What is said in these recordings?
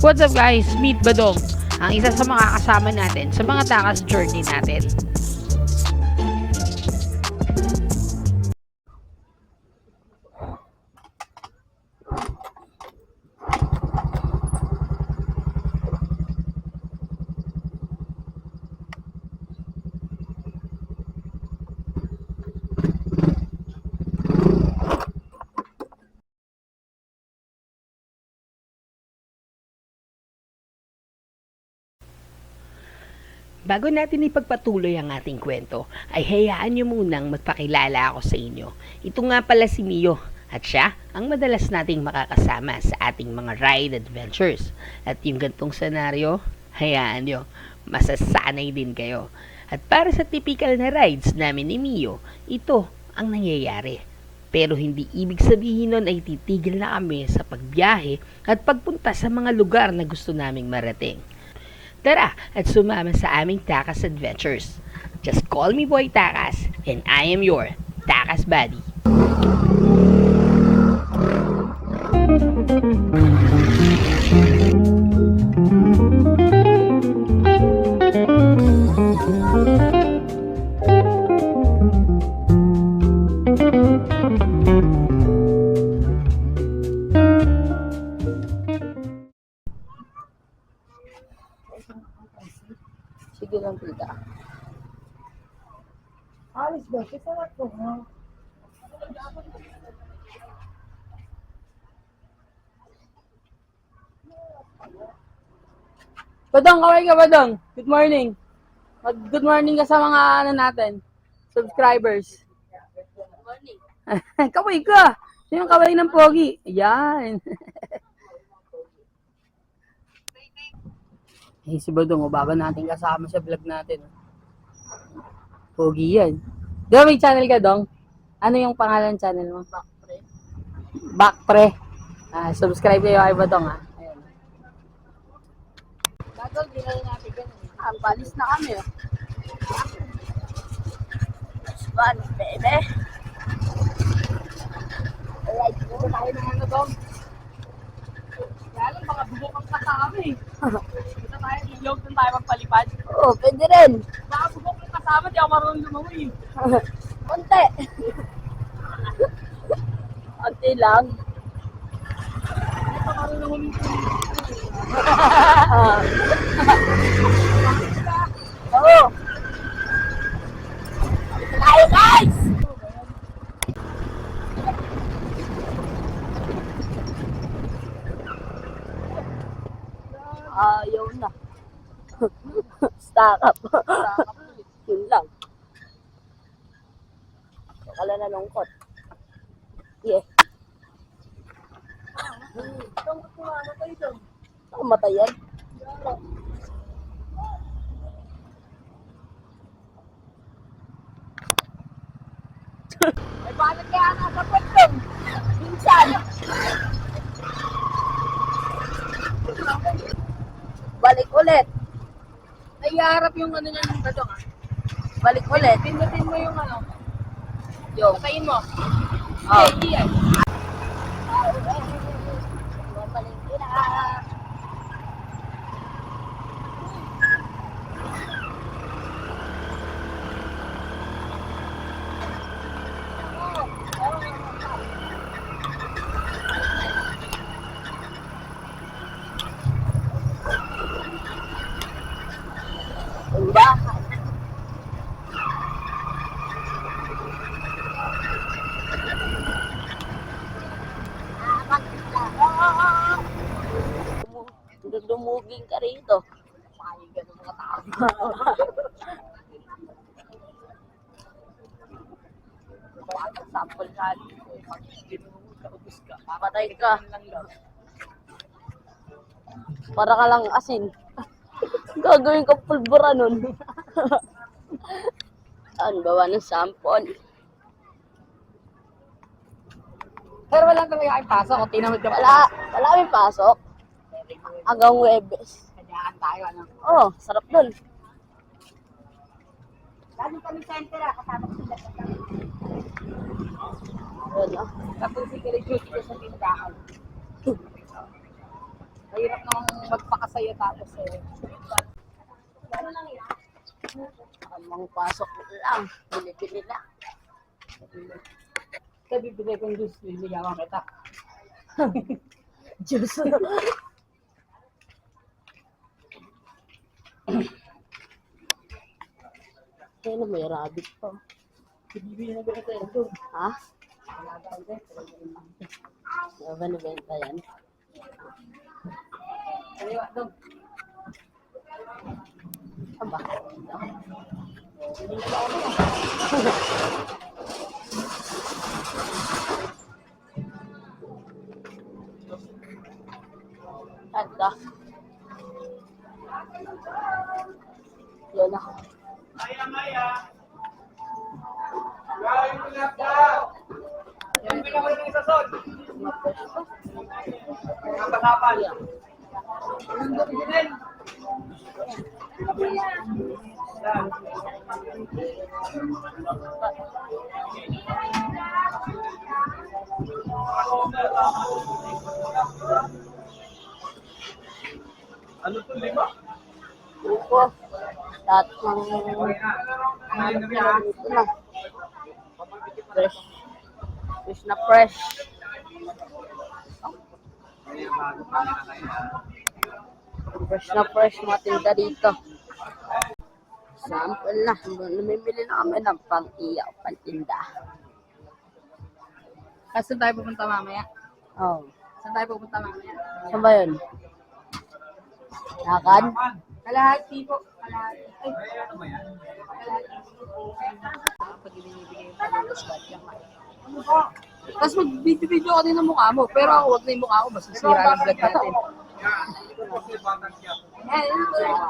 What's up guys? Meet Badong, ang isa sa mga kasama natin sa mga takas journey natin. Bago natin ipagpatuloy ang ating kwento, ay hayaan nyo munang magpakilala ako sa inyo. Ito nga pala si Mio, at siya ang madalas nating makakasama sa ating mga ride adventures. At yung gantong senaryo, hayaan nyo, masasanay din kayo. At para sa typical na rides namin ni Mio, ito ang nangyayari. Pero hindi ibig sabihin nun ay titigil na kami sa pagbiyahe at pagpunta sa mga lugar na gusto naming marating. Tara at sumama sa aming Takas Adventures. Just call me Boy Takas and I am your Takas Buddy. Sige lang, tita. Alis ba? Kita na po, ha? Badong, kaway ka Badong. Good morning. Good morning ka sa mga natin, subscribers. Good morning. Kaway ka. Sino yung kaway ng pogi? Ayan. Si Badong, bago natin kasama sa vlog natin. Pogi yan. Di ba may channel ka, Dong? Ano yung pangalan channel mo? Backpre. Backpre. Subscribe kayo kay Badong, ha? Ayan. Badong, ginala natin ganun. Balis na kami, oh. Fun, baby. Alright, dito tayo ng ano, Dong? Kaya lang, baka bubok ang kasama, eh. Dito tayo, ilog, doon tayo magpalipad. Oo, pwede rin. Baka bubok ang kasama, di ako marunong lumawi. Konti. Konti lang. Hindi pa marunong lumawi. Oo. Hi, guys! Ayaw na. Stack up. Yun lang. Akala na lungkot. Yeah. Itong kumamatay doon. Ako matay yan. Ay, bakit kaya nasa pwedeng? Minsan. Balik ulit. Naiharap yung ano niya ng Badong, ah. Balik ulit. Pindutin mo yung ano. Yung. Patayin mo. Oh. Okay, yan. Balik na. Undahan. Dumuging ka rito. Pahiga ng mga tao. Sample nga dito. Pag hindi mo kaubos ka. Patay ka. Lang lang. Para ka lang asin. Gagawin ka pulbura nun. Saan gawa ng sample? Pero wala talaga kayong pasok. O tinamad ka Wala kaming pasok. Hanggang Webes. Kanyaan tayo, ano? Oh, sarap dun. Lalo kami center, kasama sila. Yun, ah. Tapos secret duty ko sa tindahan. Mahirap nang magpakasaya tapos Amang pasok lang. Bili-bili na. Sabi bigay kong juice, liligawan kita. Diyos. Kaya may rabbit pa. Bibili na ba kita yun doon? Ha? Ano ba nabenta yan? Kaliwa doon. Aba. Anda. Yan ako. Yan, pinakawin ng isa son. Mapos pa. Mga patapal. Nandun din. Ano to, lima? Upo. Lahat ng ito na. Fresh. Fresh na fresh. Fresh na fresh mga tinda dito. Sample na. Namimili na kami ng pang-iyaw, pang-tinda. Saan tayo pupunta mamaya? Oh. Saan tayo pupunta mamaya? Saan ba yun? Lakad? Kalahati po. Kalahati. Ay, kalahati. Pag binibigay yung palulos ka, diyan ka. Ano po? Tapos mag-video ka din ng mukha mo. Pero ako, wag na yung mukha ko. Basta sira yung vlog natin.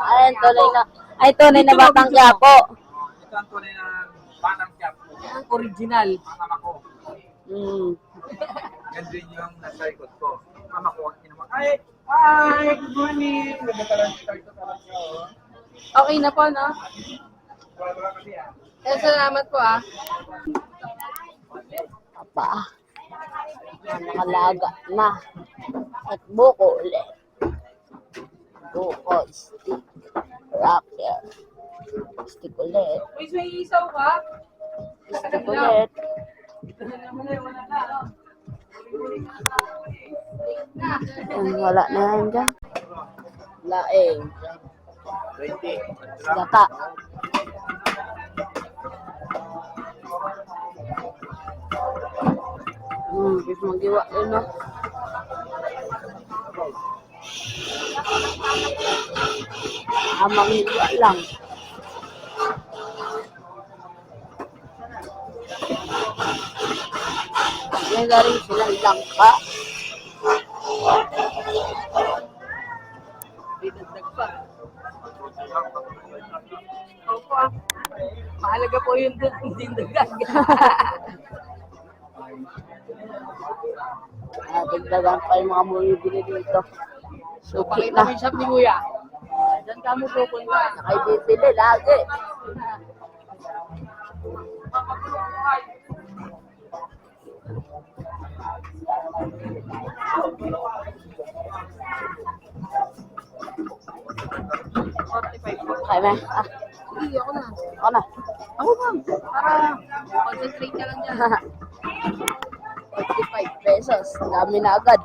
Ay, tunay na. Ay, tunay na batang Quiapo. Ito ang tunay na Batang Quiapo. Original. Mama ko. Yan din yung nasa likod ko. Mama ko, kinuha. Ay! Hi! Good morning! Nagkatalang ito talaga. Okay na po, no? Wala kasi ah. Salamat po, ah. Apa. Nakalaga na. At buko ulit. Buko, stick, wrapper. Stick ulit. Uy, may isaw ka? Stick ulit. Wala na yan dyan. Laing. 20. Gata. Bis magiwa yun, no? Amang hiwa lang. Yan na rin silang langka. Didagdag pa. Opo, ah. Mahalaga po yung dindagan. Dagdagan pa yung mga bumibili dito. Suki Pakita mo na. yung shop ni Kuya. Diyan ka mo pupunta. Ay, bibili lagi. Kaya may. Ah, Hindi, ako na. ako na. Ako na. Para concentrate ka lang dyan. 45 pesos. Dami na agad.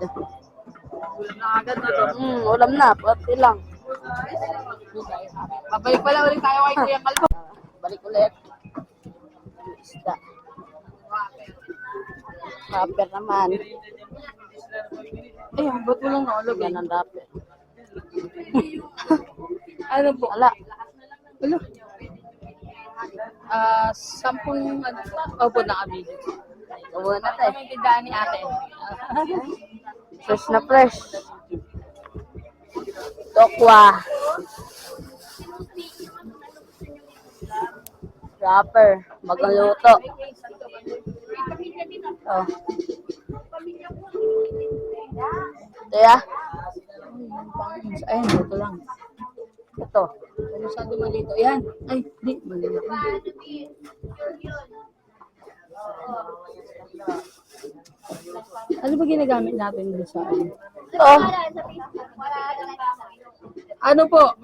Ulam na agad na to. Ulam na. Pati lang. Babalik pala ulit tayo kay Kuya Kalbo. Balik ulit. Isda. Rapper naman. Eh, ba't mo lang nakalagay? Yan ang rapper. Ano po? Wala. Ano? 10 ano? Opo, naka-video. Uwan na tayo. Kami tindahan ni ate. Fresh na fresh. Tokwa. Rapper. Magluto. Oh. Ito ya. Ayun, ito lang. Ito. Masyado malito. Yan. Ay, di. Malito. Ano ba ginagamit natin dito sa ano? Ito. Ano po?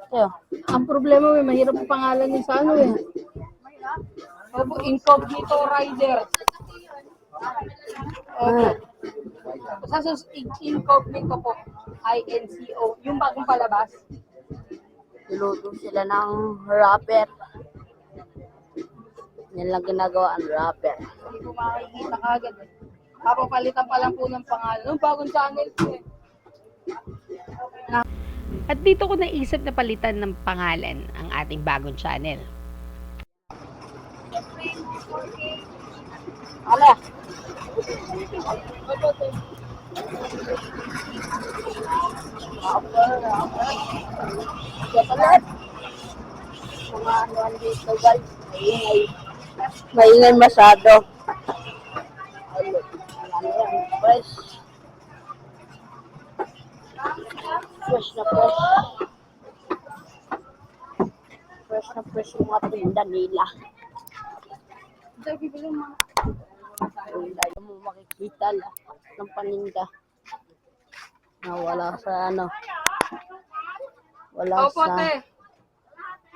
Ito. Ang problema may mahirap ang pangalan niya sa ano eh. Opo, incognito rider. Opo. Sa incognito po. INCO. Yung bagong palabas. Niluto sila ng wrapper. Yan lang ginagawa ang wrapper. Hindi ko makikita kagad eh. Papapalitan pa lang po ng pangalan. Yung bagong channel po eh. At dito ko naisip na palitan ng pangalan ang ating bagong channel. Ala. Chocolate. Mga ano dito guys. Maingay. Maingay masyado. Ayun. Ano yan? Fresh. Fresh na fresh. Fresh na fresh yung mga tinda nila. Sabi ko lang mga. Wala mo makikita la ng paninda na wala sa ano. Wala Opo, sa te.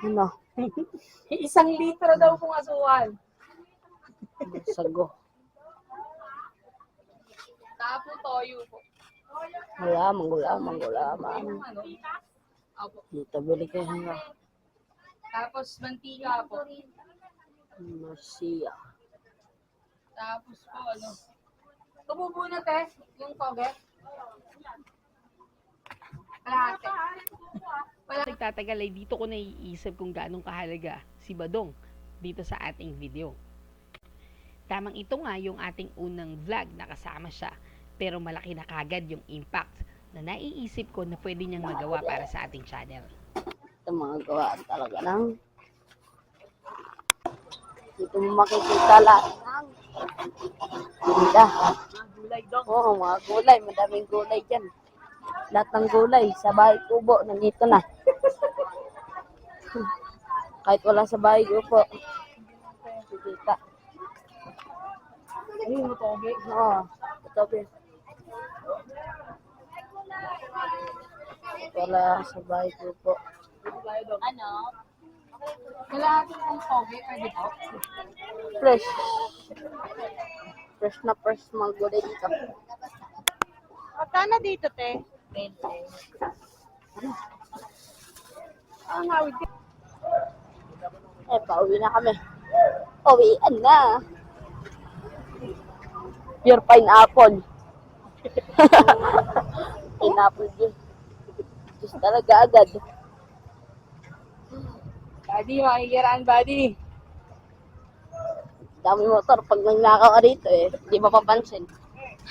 ano. 1 litro daw pong asukal. Sago. Tapos toyo po. Gulaman. Ano? Opo. Dito bili kayo nga. Tapos mantika po. Marcia. Tapos po ano. Tumubo na te, yung toget. Kalahati. Nagtatagal ay dito ko naiisip kung gaano kahalaga si Badong dito sa ating video. Tamang ito nga yung ating unang vlog na kasama siya, pero malaki na kagad yung impact na naiisip ko na pwede niyang magawa para sa ating channel. Ito mga gawaan talaga ng dito mo makikita lahat ng tinda. Gulay daw. Oo, mga gulay. Madaming gulay dyan. Lahat ng gulay sa bahay kubo, nandito na. Kahit wala sa bahay kubo. Kita. Ayun, toget. Oo, ito ba. Wala sa bahay kubo. Ano? Kalahati ng toget, pwede po. Fresh. Fresh na fresh mga gulay dito. Magkano dito, te? 20. Ang hawid ka. Pauwi na kami. Uwian na. Pure pineapple. Pineapple juice. Juice talaga agad. Buddy, makikiraan, buddy. Dami motor. Pag nangnakaw ka dito hindi mapapansin.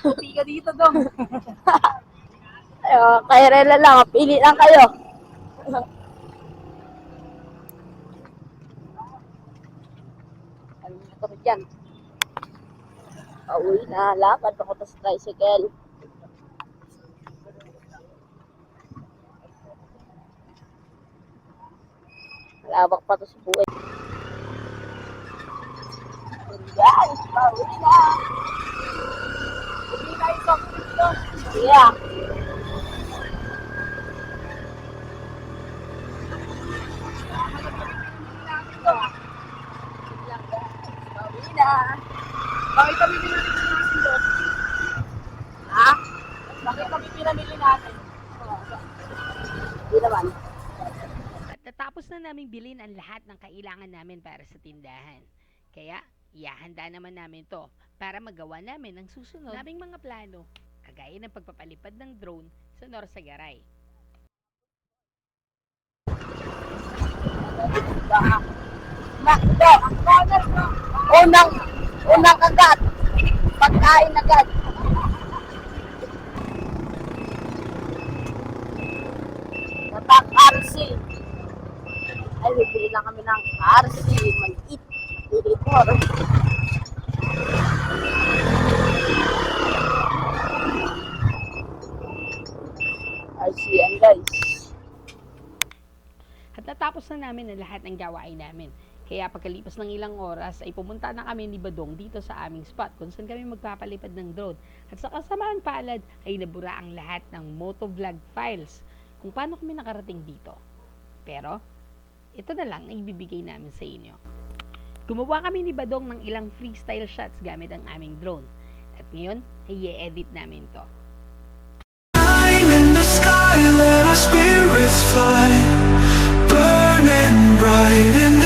Puti ka dito, dong. Kaya rela lang. Pili lang kayo. Ang motor dyan. Pauwi na. Lakad ako sa tricycle. Malawak pa to sa buhay. Guys, pauwi na. Hindi tayo soft dito. Yeah. Pauwi na. Bakit kami pinamili natin doon? Ha? Bakit kami pinamili natin? Hindi naman. At natapos na namin bilhin ang lahat ng kailangan namin para sa tindahan. Kaya, ihahanda naman namin to para magawa namin ang susunod naming mga plano, kagaya ng pagpapalipad ng drone sa Norsagaray. Unang agad. Pagkain agad. Natak RC. Ay, bibili lang kami ng RC. Mag-eat. Editor. RC yan guys. At natapos na namin ang lahat ng gawain namin. Kaya pagkalipas ng ilang oras ay pumunta na kami ni Badong dito sa aming spot kung saan kami magpapalipad ng drone. At sa kasamaan palad ay nabura ang lahat ng motovlog files kung paano kami nakarating dito. Pero ito na lang ang ibibigay namin sa inyo. Gumawa kami ni Badong ng ilang freestyle shots gamit ang aming drone. At ngayon ay i-edit namin to. In the sky, let our spirits fly, burning bright in